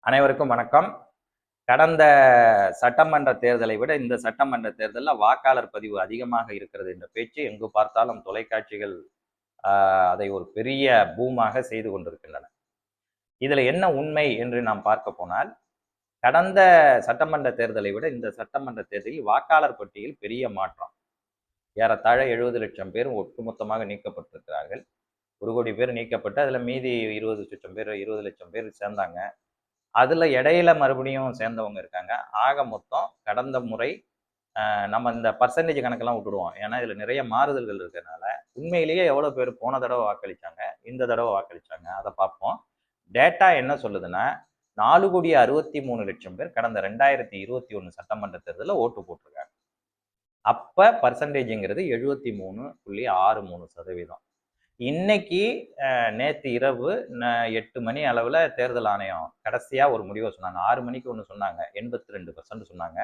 அனைவருக்கும் வணக்கம். கடந்த சட்டமன்ற தேர்தலை விட இந்த சட்டமன்ற தேர்தலில் வாக்காளர் பதிவு அதிகமாக இருக்கிறது என்ற பேச்சு எங்கு பார்த்தாலும் தொலைக்காட்சிகள் அதை ஒரு பெரிய பூமாக செய்து கொண்டிருக்கின்றன. இதுல என்ன உண்மை என்று நாம் பார்க்க போனால், கடந்த சட்டமன்ற தேர்தலை விட இந்த சட்டமன்ற தேர்தலில் வாக்காளர் பட்டியல் பெரிய மாற்றம். ஏறத்தாழ 70 லட்சம் பேர் ஒட்டுமொத்தமாக நீக்கப்பட்டிருக்கிறார்கள். 1 கோடி பேர் நீக்கப்பட்டு அதுல மீதி 20 லட்சம் பேர் 20 லட்சம் பேர் சேர்ந்தாங்க. அதுல இடையில மறுபடியும் சேர்ந்தவங்க இருக்காங்க. ஆக மொத்தம் கடந்த முறை நம்ம இந்த பர்சன்டேஜ் கணக்கெல்லாம் விட்டுடுவோம். ஏன்னா இதுல நிறைய மாறுதல்கள் இருக்கிறதுனால உண்மையிலேயே எவ்வளவு பேர் போன தடவை வாக்களிச்சாங்க, இந்த தடவை வாக்களிச்சாங்க, அதை பார்ப்போம். டேட்டா என்ன சொல்லுதுன்னா 4,63,00,000 பேர் கடந்த 2021 சட்டமன்ற தேர்தலில் ஓட்டு போட்டிருக்காங்க. அப்ப பர்சன்டேஜ்ங்கிறது 73.63%. இன்னைக்கு நேற்று இரவு 8 மணி அளவில் தேர்தல் ஆணையம் கடைசியாக ஒரு முடிவை சொன்னாங்க. 6 மணிக்கு ஒன்று சொன்னாங்க, 82% சொன்னாங்க.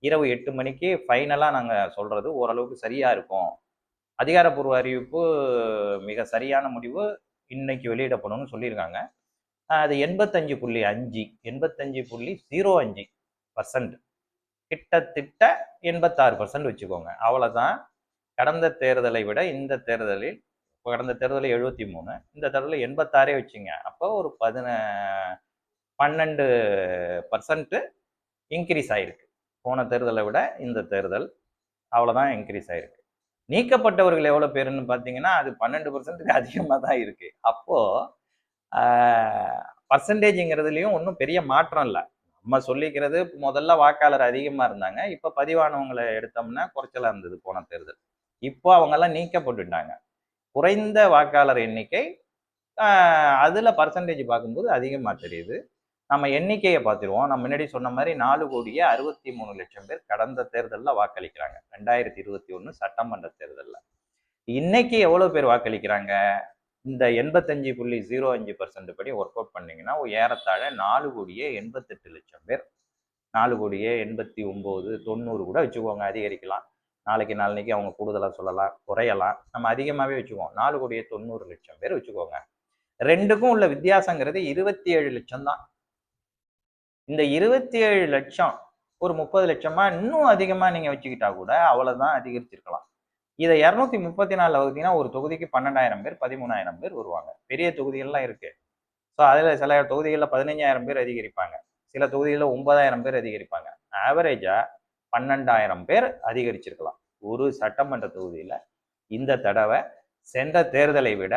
இரவு 8 மணிக்கு ஃபைனலாக நாங்கள் சொல்கிறது ஓரளவுக்கு சரியாக இருக்கும். அதிகாரப்பூர்வ அறிவிப்பு மிக சரியான முடிவு இன்னைக்கு வெளியிடப்படும்னு சொல்லியிருக்காங்க. அது 85.5 85.05%, கிட்டத்தட்ட 86% வச்சுக்கோங்க. அவ்வளோதான். கடந்த தேர்தலை விட இந்த தேர்தலில், கடந்த தேர்தலில் 73, இந்த தேர்தலில் 86 வச்சுங்க. அப்போ ஒரு 12% இன்க்ரீஸ் ஆயிருக்கு. போன தேர்தலை விட இந்த தேர்தல் அவ்வளோதான் இன்க்ரீஸ் ஆயிருக்கு. நீக்கப்பட்டவர்கள் எவ்வளோ பேருன்னு பார்த்தீங்கன்னா அது 12%க்கு அதிகமாக தான் இருக்கு. அப்போ பர்சன்டேஜுங்கிறதுலையும் ஒன்றும் பெரிய மாற்றம் இல்லை. நம்ம சொல்லிக்கிறது முதல்ல வாக்காளர் அதிகமாக இருந்தாங்க, இப்போ பதிவானவங்களை எடுத்தோம்னா குறைச்சலாக இருந்தது போன தேர்தல். இப்போ அவங்கெல்லாம் நீக்கப்பட்டுட்டாங்க. குறைந்த வாக்காளர் எண்ணிக்கை, அதில் பர்சன்டேஜ் பார்க்கும்போது அதிகமாக தெரியுது. நம்ம எண்ணிக்கையை பார்த்துருவோம். நம்ம முன்னாடி சொன்ன மாதிரி 4,63,00,000 பேர் கடந்த தேர்தலில் வாக்களிக்கிறாங்க. 2021 சட்டமன்ற தேர்தலில். இன்னைக்கு எவ்வளோ பேர் வாக்களிக்கிறாங்க? இந்த 85.05% படி ஒர்க் அவுட் பண்ணீங்கன்னா ஏறத்தாழ 4,88,00,000 பேர். 4,89,00,000, 90 கூட வச்சுக்கோங்க, அதிகரிக்கலாம். நாளைக்கு அவங்க கூடுதலாக சொல்லலாம், குறையலாம். நம்ம அதிகமாகவே வச்சுக்குவோம். 4,90,00,000 பேர் வச்சுக்கோங்க. ரெண்டுக்கும் உள்ள வித்தியாசங்கிறது 27 லட்சம் தான். இந்த 27 லட்சம் ஒரு 30 லட்சமா இன்னும் அதிகமாக நீங்கள் வச்சுக்கிட்டா கூட அவ்வளோதான் அதிகரிச்சிருக்கலாம். இதை 234 வகுத்தீங்கன்னா ஒரு தொகுதிக்கு 12,000 பேர் 13,000 பேர் வருவாங்க. பெரிய தொகுதிகள்லாம் இருக்கு. ஸோ அதில் சில தொகுதிகளில் 15,000 பேர் அதிகரிப்பாங்க, சில தொகுதிகளில் 9,000 பேர் அதிகரிப்பாங்க. ஆவரேஜா 12,000 பேர் அதிகரிச்சிருக்கலாம் ஒரு சட்டமன்ற தொகுதியில். இந்த தடவை சென்ற தேர்தலை விட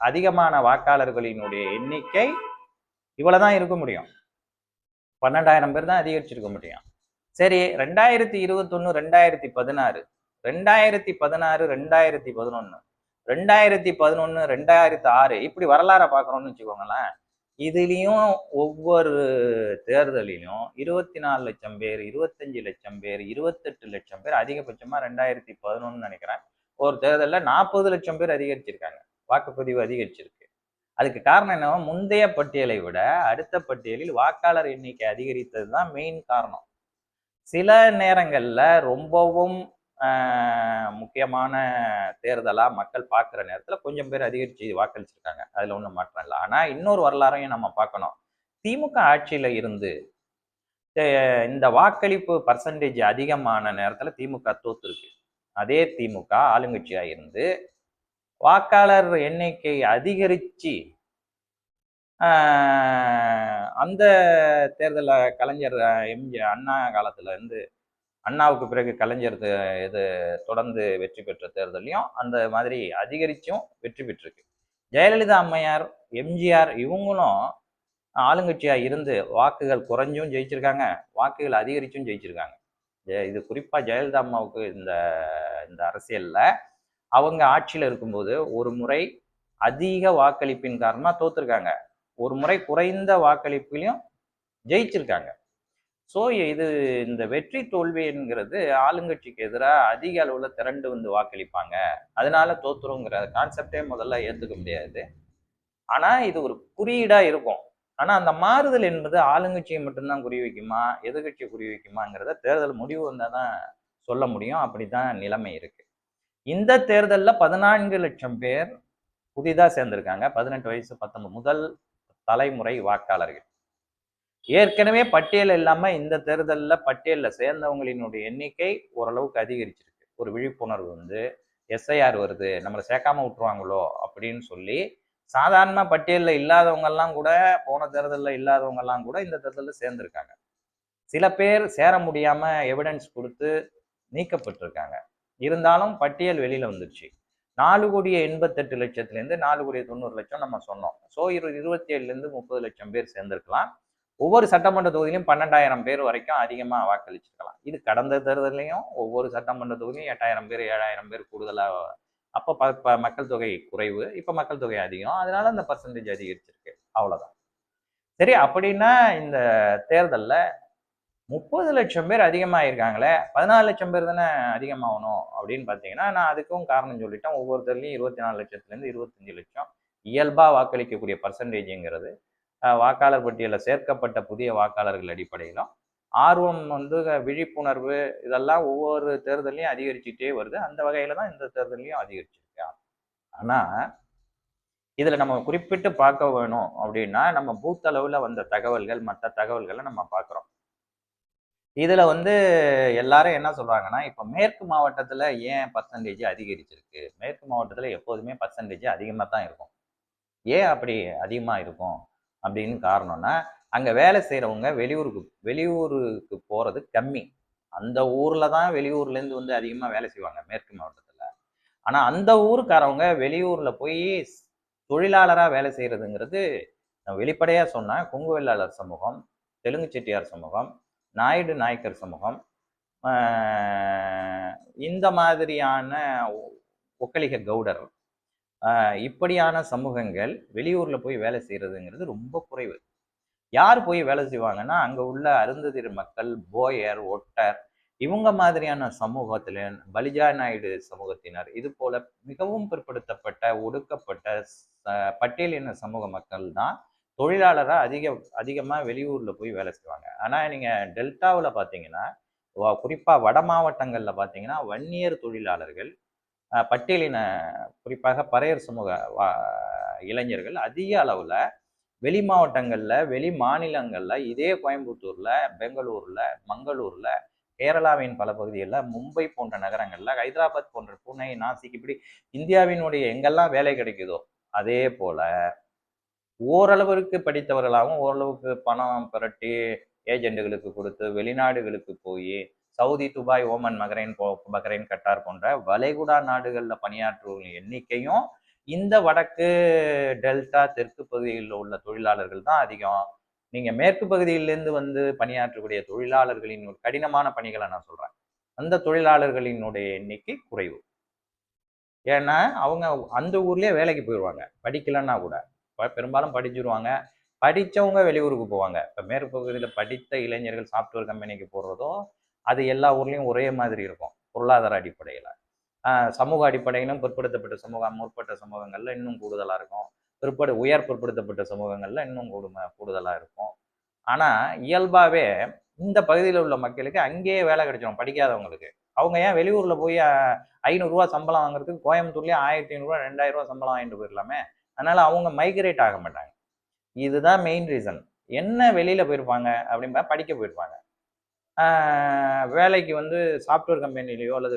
அதிகமான வாக்காளர்களினுடைய எண்ணிக்கை இவ்வளவுதான் இருக்க முடியும். 12,000 பேர் தான் அதிகரிச்சிருக்க முடியும். சரி, 2021, 2016, 2016, 2011, 2011, 2006 இப்படி வரலாறை பார்க்கணும்னு வச்சுக்கோங்களேன். இதுலயும் ஒவ்வொரு தேர்தலிலும் 24 லட்சம் பேர், 25 லட்சம் பேர், 28 லட்சம் பேர், அதிகபட்சமா 2011 நினைக்கிறேன் ஒரு தேர்தலில் 40 லட்சம் பேர் அதிகரிச்சிருக்காங்க. வாக்குப்பதிவு அதிகரிச்சிருக்கு. அதுக்கு காரணம் என்னவோ, முந்தைய பட்டியலை விட அடுத்த பட்டியலில் வாக்காளர் எண்ணிக்கை அதிகரித்தது தான் மெயின் காரணம். சில நேரங்கள்ல ரொம்பவும் முக்கியமான தேர்தலா மக்கள் பார்க்குற நேரத்துல கொஞ்சம் பேர் அதிகரிச்சு வாக்களிச்சிருக்காங்க. அதுல ஒன்றும் மாற்றம் இல்லை. ஆனா இன்னொரு வரலாறையும் நம்ம பார்க்கணும். திமுக ஆட்சியில இருந்து இந்த வாக்களிப்பு பர்சன்டேஜ் அதிகமான நேரத்துல திமுக தோத்துருக்கு. அதே திமுக ஆளுங்கட்சியா இருந்து வாக்காளர் எண்ணிக்கை அதிகரிச்சு அந்த தேர்தலில் கலைஞர் எம்ஜிஆர் அண்ணா காலத்துல இருந்து, அண்ணாவுக்கு பிறகு கலைஞர் இது தொடர்ந்து வெற்றி பெற்ற தேர்தலையும் அந்த மாதிரி அதிகரிச்சும் வெற்றி பெற்றிருக்கு. ஜெயலலிதா அம்மையார், எம்ஜிஆர் இவங்களும் ஆளுங்கட்சியா இருந்து வாக்குகள் குறைஞ்சும் ஜெயிச்சிருக்காங்க, வாக்குகள் அதிகரிச்சும் ஜெயிச்சிருக்காங்க. இது குறிப்பா ஜெயலலிதா அம்மாவுக்கு இந்த இந்த அரசியல்ல அவங்க ஆட்சியில் இருக்கும்போது ஒரு முறை அதிக வாக்களிப்பின் காரணமா தோத்துருக்காங்க, ஒரு முறை குறைந்த வாக்களிப்பிலையும் ஜெயிச்சிருக்காங்க. ஸோ இது இந்த வெற்றி தோல்வி என்கிறது ஆளுங்கட்சிக்கு எதிராக அதிக அளவில் திரண்டு வந்து வாக்களிப்பாங்க, அதனால தோத்துருங்கிற கான்செப்டே முதல்ல ஏற்றுக்க முடியாது. ஆனால் இது ஒரு குறியீடாக இருக்கும். ஆனால் அந்த மாறுதல் என்பது ஆளுங்கட்சியை மட்டும்தான் குறி வைக்குமா, எதிர்கட்சியை குறி வைக்குமாங்கிறத தேர்தல் முடிவு வந்தால் தான் சொல்ல முடியும். அப்படித்தான் நிலைமை இருக்கு. இந்த தேர்தலில் 14 லட்சம் பேர் புதிதாக சேர்ந்திருக்காங்க. 18 வயசு 19 முதல் தலைமுறை வாக்காளர்கள். ஏற்கனவே பட்டியல் இல்லாம இந்த தேர்தலில் பட்டியலில் சேர்ந்தவங்களினுடைய எண்ணிக்கை ஓரளவுக்கு அதிகரிச்சிருக்கு. ஒரு விழிப்புணர்வு வந்து எஸ்ஐஆர் வருது, நம்மளை சேர்க்காம விட்டுருவாங்களோ அப்படின்னு சொல்லி சாதாரண பட்டியலில் இல்லாதவங்க எல்லாம் கூட, போன தேர்தலில் இல்லாதவங்க எல்லாம் கூட இந்த தேர்தலில் சேர்ந்திருக்காங்க. சில பேர் சேர முடியாம எவிடன்ஸ் கொடுத்து நீக்கப்பட்டிருக்காங்க. இருந்தாலும் பட்டியல் வெளியில வந்துருச்சு. 4,88,00,000 4,90,00,000 நம்ம சொன்னோம். ஸோ 27லேருந்து 30,00,000 பேர் சேர்ந்திருக்கலாம். ஒவ்வொரு சட்டமன்ற தொகுதியிலும் 12,000 பேர் வரைக்கும் அதிகமா வாக்களிச்சிருக்கலாம். இது கடந்த தேர்தலையும் ஒவ்வொரு சட்டமன்ற தொகுதியும் 8,000 பேர் 7,000 பேர் கூடுதலா. அப்ப மக்கள் தொகை குறைவு, இப்ப மக்கள் தொகை அதிகம், அதனால அந்த பர்சன்டேஜ் அதிகரிச்சிருக்கு. அவ்வளவுதான். சரி, அப்படின்னா இந்த தேர்தல்ல 30,00,000 பேர் அதிகமாயிருக்காங்களே, 14,00,000 பேர் தானே அதிகமாகணும் அப்படின்னு பார்த்தீங்கன்னா, நான் அதுக்கும் காரணம் சொல்லிட்டேன். ஒவ்வொரு தேர்தலையும் 24,00,000 25,00,000 இயல்பா வாக்களிக்கக்கூடிய பர்சன்டேஜுங்கிறது வாக்காளர் பட்டியலில் சேர்க்கப்பட்ட புதிய வாக்காளர்கள் அடிப்படையிலும் ஆர்வம் வந்து விழிப்புணர்வு இதெல்லாம் ஒவ்வொரு தேர்தலையும் அதிகரிச்சுட்டே வருது. அந்த வகையில தான் இந்த தேர்தலையும் அதிகரிச்சிருக்கு. ஆனா இதுல நம்ம குறிப்பிட்டு பார்க்க வேணும் அப்படின்னா, நம்ம பூத் அளவுல வந்த தகவல்கள், மற்ற தகவல்களை நம்ம பார்க்குறோம். இதுல வந்து எல்லாரும் என்ன சொல்றாங்கன்னா, இப்ப மேற்கு மாவட்டத்துல ஏன் பர்சன்டேஜ் அதிகரிச்சிருக்கு? மேற்கு மாவட்டத்துல எப்போதுமே பர்சன்டேஜ் அதிகமா தான் இருக்கும். ஏன் அப்படி அதிகமா இருக்கும் அப்படின்னு காரணம்னா, அங்க வேலை செய்யறவங்க வெளியூருக்கு போறது கம்மி. அந்த ஊர்ல தான் வெளியூர்ல இருந்து வந்து அதிகமா வேலை செய்வாங்க மேற்கு மாவட்டத்துல. ஆனா அந்த ஊருக்காரவங்க வெளியூர்ல போய் தொழிலாளரா வேலை செய்யறதுங்கிறது, வெளிப்படையா சொன்னா கொங்கு வெள்ளாளர் சமூகம், தெலுங்கு செட்டியார் சமூகம், நாயுடு நாயக்கர் சமூகம், இந்த மாதிரியான ஒக்கலிக கவுடர், இப்படியான சமூகங்கள் வெளியூர்ல போய் வேலை செய்யறதுங்கிறது ரொம்ப குறைவு. யார் போய் வேலை செய்வாங்கன்னா, அங்க உள்ள அருந்ததியர் மக்கள், போயர், ஒட்டர், இவங்க மாதிரியான சமூகத்துல பலிஜா நாயுடு சமூகத்தினர், இது போல மிகவும் பிற்படுத்தப்பட்ட, ஒடுக்கப்பட்ட பட்டியலின சமூக மக்கள் தான் தொழிலாளரா அதிகமா வெளியூர்ல போய் வேலை செய்வாங்க. ஆனா நீங்க டெல்டாவில் பார்த்தீங்கன்னா, குறிப்பா வட மாவட்டங்கள்ல பார்த்தீங்கன்னா, வன்னியர் தொழிலாளர்கள், பட்டியலின குறிப்பாக பறையர் சமூக இளைஞர்கள் அதிக அளவுல வெளி மாவட்டங்கள்ல, வெளி மாநிலங்கள்ல, இதே கோயம்புத்தூர்ல, பெங்களூர்ல, மங்களூர்ல, கேரளாவின் பல பகுதிகளில், மும்பை போன்ற நகரங்கள்ல, ஹைதராபாத் போன்ற புனே, நாசிக், இப்படி இந்தியாவினுடைய எங்கெல்லாம் வேலை கிடைக்குதோ அதே போல ஓரளவிற்கு படித்தவர்களாகவும் ஓரளவுக்கு பணம் புரட்டி ஏஜெண்டுகளுக்கு கொடுத்து வெளிநாடுகளுக்கு போய் Saudi, Dubai, Oman, Bahrain, Qatar போன்ற வளைகுடா நாடுகளில் பணியாற்றுவர்களின் எண்ணிக்கையும் இந்த வடக்கு டெல்டா தெற்கு பகுதிகளில் உள்ள தொழிலாளர்கள் தான் அதிகம். நீங்க மேற்கு பகுதியிலிருந்து வந்து பணியாற்றக்கூடிய தொழிலாளர்களின் கடினமான பணிகளை நான் சொல்றேன், அந்த தொழிலாளர்களினுடைய எண்ணிக்கை குறைவு. ஏன்னா அவங்க அந்த ஊர்லயே வேலைக்கு போயிடுவாங்க, படிக்கலன்னா கூட. பெரும்பாலும் படிச்சிருவாங்க. படித்தவங்க வெளியூருக்கு போவாங்க. இப்போ மேற்கு பகுதியில் படித்த இளைஞர்கள் சாஃப்ட்வேர் கம்பெனிக்கு போடுறதோ அது எல்லா ஊர்லேயும் ஒரே மாதிரி இருக்கும். பொருளாதார அடிப்படையில், சமூக அடிப்படையிலும் பிற்படுத்தப்பட்ட சமூகம், முற்பட்ட சமூகங்கள்ல இன்னும் கூடுதலாக இருக்கும். உயர் பிற்படுத்தப்பட்ட சமூகங்கள்ல இன்னும் கூடுதலாக இருக்கும். ஆனால் இயல்பாகவே இந்த பகுதியில் உள்ள மக்களுக்கு அங்கேயே வேலை கிடைச்சிடும். படிக்காதவங்களுக்கு அவங்க ஏன் வெளியூரில் போய் 500 சம்பளம் வாங்குறதுக்கு கோயம்புத்தூர்லேயே 1,500 2,000 சம்பளம் வாங்கிட்டு போயிடலாமே. அதனால அவங்க மைக்ரேட் ஆக மாட்டாங்க. இதுதான் மெயின் ரீசன். என்ன வெளியில போயிருப்பாங்க அப்படின்பா, படிக்க போயிருப்பாங்க. வேலைக்கு வந்து சாஃப்ட்வேர் கம்பெனிலையோ அல்லது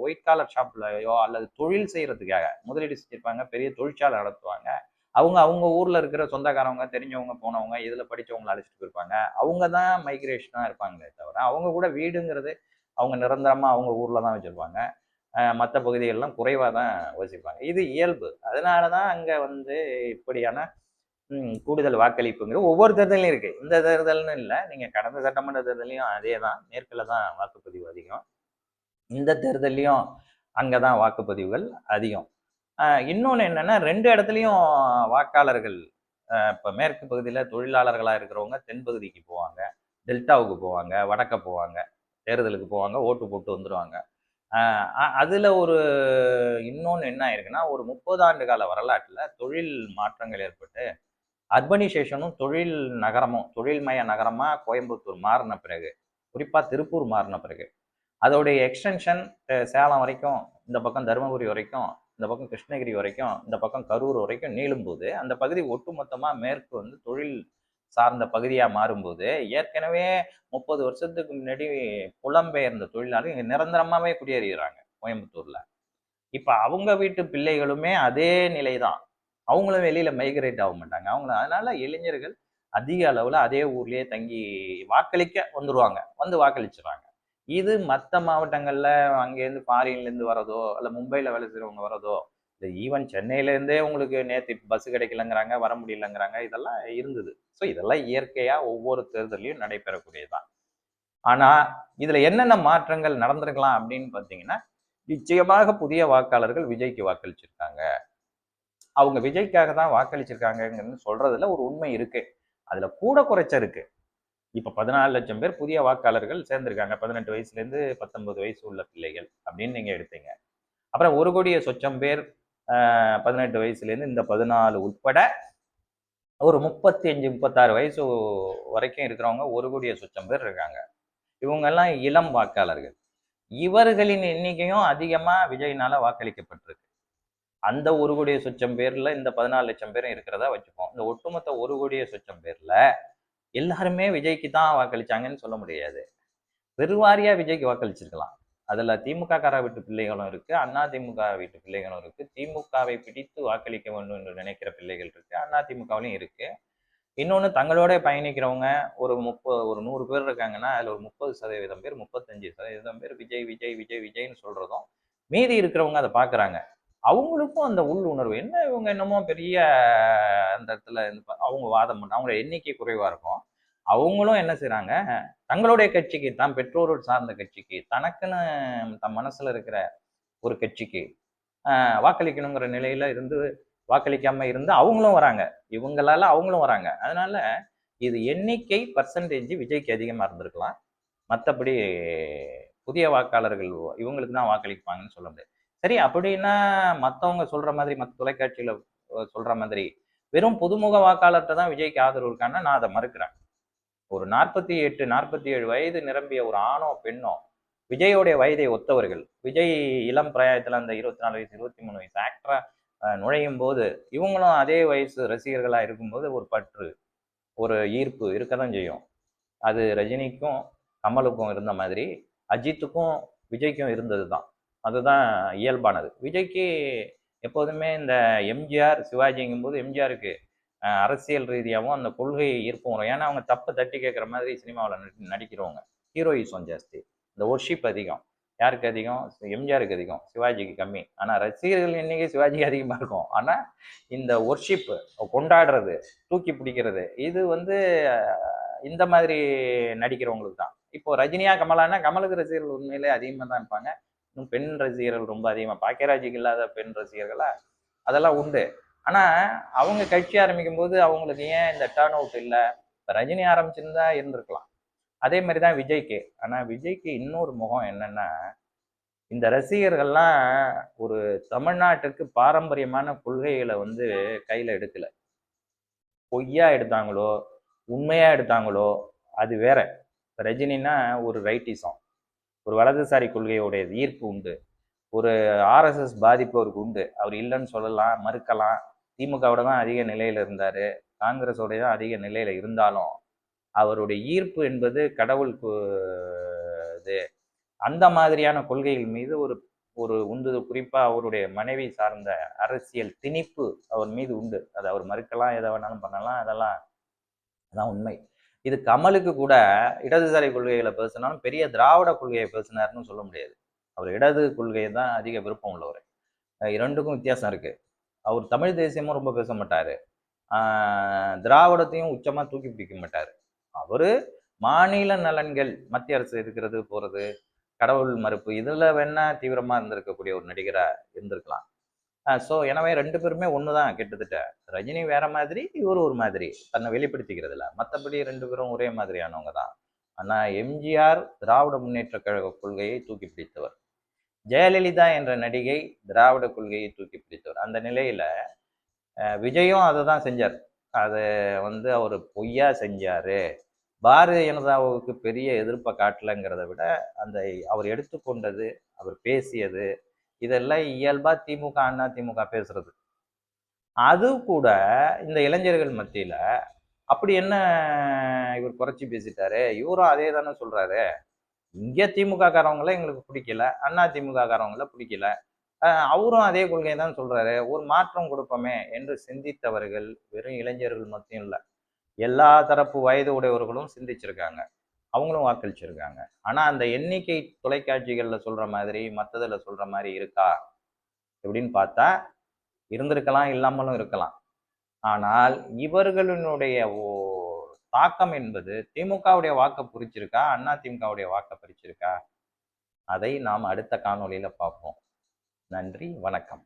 ஒயிட் காலர் ஷாப்லையோ அல்லது தொழில் செய்யறதுக்காக முதலீடு செஞ்சிருப்பாங்க. பெரிய தொழிற்சாலை நடத்துவாங்க. அவங்க ஊர்ல இருக்கிற சொந்தக்காரவங்க, தெரிஞ்சவங்க, போனவங்க, இதுல படிச்சவங்களை அழைச்சிட்டு போயிருப்பாங்க. அவங்க தான் மைக்ரேஷனா இருப்பாங்களே தவிர, அவங்க கூட வீடுங்கிறது அவங்க நிரந்தரமா அவங்க ஊர்ல தான் வச்சிருப்பாங்க. மற்ற பகுதிகள்லாம் குறைவா தான் வசிப்பாங்க. இது இயல்பு. அதனாலதான் அங்க வந்து இப்படியான கூடுதல் வாக்களிப்புங்கிறது ஒவ்வொரு தேர்தலையும் இருக்கு. இந்த தேர்தல்னு இல்லை, நீங்க கடந்த சட்டமன்ற தேர்தலையும் அதே தான், மேற்குல தான் வாக்குப்பதிவு அதிகம். இந்த தேர்தலையும் அங்கதான் வாக்குப்பதிவுகள் அதிகம். இன்னொன்று என்னன்னா, 2 இடத்துலையும் வாக்காளர்கள் இப்போ மேற்கு பகுதியில் தொழிலாளர்களாக இருக்கிறவங்க தென் பகுதிக்கு போவாங்க, டெல்டாவுக்கு போவாங்க, வடக்க போவாங்க, தேர்தலுக்கு போவாங்க, ஓட்டு போட்டு வந்துடுவாங்க. அதில் ஒரு இன்னொன்று என்ன ஆயிருக்குன்னா, ஒரு 30 ஆண்டு கால வரலாற்றில் தொழில் மாற்றங்கள் ஏற்பட்டு அர்பனைசேஷனும் தொழில் நகரமும் தொழில்மய நகரமாக கோயம்புத்தூர் மாறின பிறகு, குறிப்பாக திருப்பூர் மாறின பிறகு, அதோடைய எக்ஸ்டென்ஷன் சேலம் வரைக்கும், இந்த பக்கம் தருமபுரி வரைக்கும், இந்த பக்கம் கிருஷ்ணகிரி வரைக்கும், இந்த பக்கம் கரூர் வரைக்கும் நீளும்போது அந்த பகுதி ஒட்டுமொத்தமாக மேற்கு வந்து தொழில் சார்ந்த பகுதியா மாறும்போது ஏற்கனவே 30 வருஷத்துக்கு முன்னாடி புலம்பெயர்ந்த தொழிலாளர் இங்க நிரந்தரமாவே குடியேறிடுறாங்க கோயம்புத்தூர்ல. இப்ப அவங்க வீட்டு பிள்ளைகளுமே அதே நிலைதான். அவங்களும் வெளியில மைக்ரேட் ஆக மாட்டாங்க. அதனால இளைஞர்கள் அதிக அளவுல அதே ஊர்லயே தங்கி வாக்களிக்க வந்துருவாங்க. வந்து வாக்களிச்சுறாங்க. இது மத்த மாவட்டங்கள்ல அங்கேருந்து ஃபாரின்ல இருந்து வரதோ, இல்ல மும்பைல வேலை செய்றவங்க வரதோ, இல்ல ஈவன் சென்னையில இருந்தே உங்களுக்கு நேத்து பஸ் கிடைக்கலங்கிறாங்க, வர முடியலங்கிறாங்க. இதெல்லாம் இருந்தது. ஸோ இதெல்லாம் இயற்கையா ஒவ்வொரு தேர்தலையும் நடைபெறக்கூடியதுதான். ஆனா இதுல என்னென்ன மாற்றங்கள் நடந்திருக்கலாம் அப்படின்னு பார்த்தீங்கன்னா, நிச்சயமாக புதிய வாக்காளர்கள் விஜய்க்கு வாக்களிச்சிருக்காங்க. அவங்க விஜய்க்காக தான் வாக்களிச்சிருக்காங்கன்னு சொல்றதுல ஒரு உண்மை இருக்கு. அதுல கூட குறைச்ச இருக்கு. இப்ப 14 லட்சம் பேர் புதிய வாக்காளர்கள் சேர்ந்திருக்காங்க. 18 வயசுல இருந்து 19 வயசு உள்ள பிள்ளைகள் அப்படின்னு நீங்க எடுத்தீங்க. அப்புறம் 1 கோடியே சொச்சம் பேர் 18 வயசுல இருந்து இந்த 14 உட்பட ஒரு 35, 36 வயசு வரைக்கும் இருக்கிறவங்க 1 கோடியே சொச்சம் பேர் இருக்காங்க. இவங்க எல்லாம் இளம் வாக்காளர்கள். இவர்களின் எண்ணிக்கையும் அதிகமா விஜய்னால வாக்களிக்கப்பட்டிருக்கு. அந்த 1 கோடியே சொச்சம் பேர்ல இந்த 14 லட்சம் பேரும் இருக்கிறதா வச்சுப்போம். இந்த ஒட்டுமொத்த 1 கோடியே சொச்சம் பேர்ல எல்லாருமே விஜய்க்கு தான் வாக்களிச்சாங்கன்னு சொல்ல முடியாது. பெருவாரியா விஜய்க்கு வாக்களிச்சிருக்கலாம். அதுல திமுக கார வீட்டு பிள்ளைகளும் இருக்கு, அண்ணா திமுக வீட்டு பிள்ளைகளும் இருக்கு, திமுகவை பிடித்து வாக்களிக்க வேண்டும் என்று நினைக்கிற பிள்ளைகள் இருக்கு, அண்ணா திமுகவிலும் இருக்கு. இன்னொன்னு தங்களோட பயணிக்கிறவங்க ஒரு 100 பேர் இருக்காங்கன்னா அதுல ஒரு 30% பேர் 35% பேர் விஜய் விஜய் விஜய் விஜய்ன்னு சொல்றதும் மீதி இருக்கிறவங்க அதை பாக்குறாங்க. அவங்களுக்கும் அந்த உள் உணர்வு என்ன இவங்க என்னமோ பெரிய அந்த இடத்துல அவங்க வாதம் பண்ண அவங்க எண்ணிக்கை குறைவா இருக்கும். அவங்களும் என்ன செய்றாங்க, தங்களுடைய கட்சிக்கு தான் பெற்றோர்கள் சார்ந்த கட்சிக்கு தனக்குன்னு தன் மனசுல இருக்கிற ஒரு கட்சிக்கு வாக்களிக்கணுங்கிற நிலையில இருந்து வாக்களிக்காம இருந்து அவங்களும் வராங்க. இவங்களால அவங்களும் வராங்க. அதனால இது எண்ணிக்கை பர்சன்டேஜ் விஜய்க்கு அதிகமா இருந்திருக்கலாம். மற்றபடி புதிய வாக்காளர்கள் இவங்களுக்கு தான் வாக்களிப்பாங்கன்னு சொல்ல முடியாது. சரி அப்படின்னா மற்றவங்க சொல்ற மாதிரி மற்ற தொலைக்காட்சியில சொல்ற மாதிரி வெறும் புதுமுக வாக்காளர்கிட்ட தான் விஜய்க்கு ஆதரவு இருக்கான்னா நான் அதை மறுக்கிறேன். ஒரு 48, 47 வயது நிரம்பிய ஒரு ஆணோ பெண்ணோ விஜயோடைய வயதை ஒத்தவர்கள் விஜய் இளம் பிராயத்துல அந்த 24 வயசு 23 வயசு ஆக்டரா நுழையும் போது இவங்களும் அதே வயசு ரசிகர்களா இருக்கும்போது ஒரு பற்று ஒரு ஈர்ப்பு இருக்கதான் செய்யும். அது ரஜினிக்கும் கமலுக்கும் இருந்த மாதிரி அஜித்துக்கும் விஜய்க்கும் இருந்தது தான். அதுதான் இயல்பானது. விஜய்க்கு எப்போதுமே இந்த எம்ஜிஆர் சிவாஜிங்கும் போது எம்ஜிஆருக்கு அரசியல் ரீதியாகவும் அந்த கொள்கை ஈர்ப்பும் வரும். ஏன்னா அவங்க தப்பை தட்டி கேட்குற மாதிரி சினிமாவில் நடிக்கிறவங்க ஹீரோயிசம் ஜாஸ்தி. இந்த ஒர்ஷிப் அதிகம். யாருக்கு அதிகம்? எம்ஜிஆருக்கு அதிகம், சிவாஜிக்கு கம்மி. ஆனால் ரசிகர்கள் எண்ணிக்கை சிவாஜிக்கு அதிகமாக இருக்கும். ஆனால் இந்த ஒர்ஷிப் கொண்டாடுறது தூக்கி பிடிக்கிறது இது வந்து இந்த மாதிரி நடிக்கிறவங்களுக்கு தான். இப்போ ரஜினியா கமலானா கமலுக்கு ரசிகர்கள் உண்மையிலே அதிகமாக தான் இருப்பாங்க. இன்னும் பெண் ரசிகர்கள் ரொம்ப அதிகமாக, பாக்கியராஜுக்கு இல்லாத பெண் ரசிகர்களா அதெல்லாம் உண்டு. ஆனா அவங்க கட்சி ஆரம்பிக்கும் போது அவங்களுக்கு ஏன் இந்த டேர்ன் அவுட் இல்லை? இப்போ ரஜினி ஆரம்பிச்சிருந்தா இருந்திருக்கலாம். அதே மாதிரி தான் விஜய்க்கு. ஆனா விஜய்க்கு இன்னொரு முகம் என்னன்னா, இந்த ரசிகர்கள்லாம் ஒரு தமிழ்நாட்டுக்கு பாரம்பரியமான கொள்கைகளை வந்து கையில எடுக்கல. பொய்யா எடுத்தாங்களோ உண்மையா எடுத்தாங்களோ அது வேற. ரஜினின்னா ஒரு ரைட்டிசம், ஒரு வலதுசாரி கொள்கையோடைய ஈர்ப்பு உண்டு, ஒரு ஆர்எஸ்எஸ் பாதிப்பு அவருக்கு உண்டு. அவர் இல்லைன்னு சொல்லலாம், மறுக்கலாம். திமுகவோட தான் அதிக நிலையில இருந்தாரு, காங்கிரஸோட தான் அதிக நிலையில இருந்தாலும் அவருடைய ஈர்ப்பு என்பது கடவுளுக்கு இது அந்த மாதிரியான கொள்கைகள் மீது ஒரு ஒரு உந்துதல். குறிப்பா அவருடைய மனைவி சார்ந்த அரசியல் திணிப்பு அவர் மீது உண்டு. அது அவர் மறுக்கலாம், எதை வேணாலும் பண்ணலாம், அதெல்லாம் அதான் உண்மை. இது கமலுக்கு கூட இடதுசாரி கொள்கைகளை பேசினாலும் பெரிய திராவிட கொள்கையை பேசினார்னு சொல்ல முடியாது. அவர் இடது கொள்கையை தான் அதிக விருப்பம் உள்ளவர். இரண்டுக்கும் வித்தியாசம் இருக்கு. அவர் தமிழ் தேசியமும் ரொம்ப பேச மாட்டாரு, திராவிடத்தையும் உச்சமா தூக்கி பிடிக்க மாட்டாரு. அவரு மாநில நலன்கள், மத்திய அரசு இருக்கிறது போறது, கடவுள் மறுப்பு இதுல வேணா தீவிரமா இருந்திருக்கக்கூடிய ஒரு நடிகரா இருந்திருக்கலாம். ஸோ எனவே 2 பேருமே ஒண்ணுதான் கிட்டத்தட்ட. ரஜினி வேற மாதிரி, இவர் ஒரு மாதிரி தன்னை வெளிப்படுத்திக்கிறதுல. மற்றபடி 2 பேரும் ஒரே மாதிரியானவங்க தான். ஆனா எம்ஜிஆர் திராவிட முன்னேற்ற கழக கொள்கையை தூக்கி பிடித்தவர். ஜெயலலிதா என்ற நடிகை திராவிட கொள்கையை தூக்கி பிடித்தவர். அந்த நிலையில விஜயும் அதை தான் செஞ்சார். அதை வந்து அவர் பொய்யா செஞ்சாரு. பாரதிய ஜனதாவுக்கு பெரிய எதிர்ப்பை காட்டலைங்கிறத விட அந்த அவர் எடுத்துக்கொண்டது, அவர் பேசியது இதெல்லாம் இயல்பா திமுக அண்ணா திமுக பேசுறது. அது கூட இந்த இளைஞர்கள் மத்தியில அப்படி என்ன இவர் குறைச்சி பேசிட்டாரு? இவரும் அதே தானே சொல்றாரு. இங்க திமுக காரவங்கள எங்களுக்கு பிடிக்கல, அண்ணா திமுக காரவங்கள பிடிக்கல. அவரும் அதே கொள்கையை தான் சொல்றாரு. ஒரு மாற்றம் கொடுப்போமே என்று சிந்தித்தவர்கள் வெறும் இளைஞர்கள் மட்டும் இல்ல. எல்லா தரப்பு வயது உடையவர்களும் சிந்திச்சிருக்காங்க. அவங்களும் வாக்களிச்சிருக்காங்க. ஆனா அந்த எண்ணிக்கை தொலைக்காட்சிகள்ல சொல்ற மாதிரி, மத்ததுல சொல்ற மாதிரி இருக்கா? எப்படின்னு பார்த்தா, இருந்திருக்கலாம், இல்லாமலும் இருக்கலாம். ஆனால் இவர்களினுடைய தாக்கம் என்பது திமுகவுடைய வாக்க பிரிச்சிருக்கா? அண்ணா திமுகவுடைய வாக்க பிரிச்சிருக்கா? அதை நாம் அடுத்த காணொளியில பார்ப்போம். நன்றி, வணக்கம்.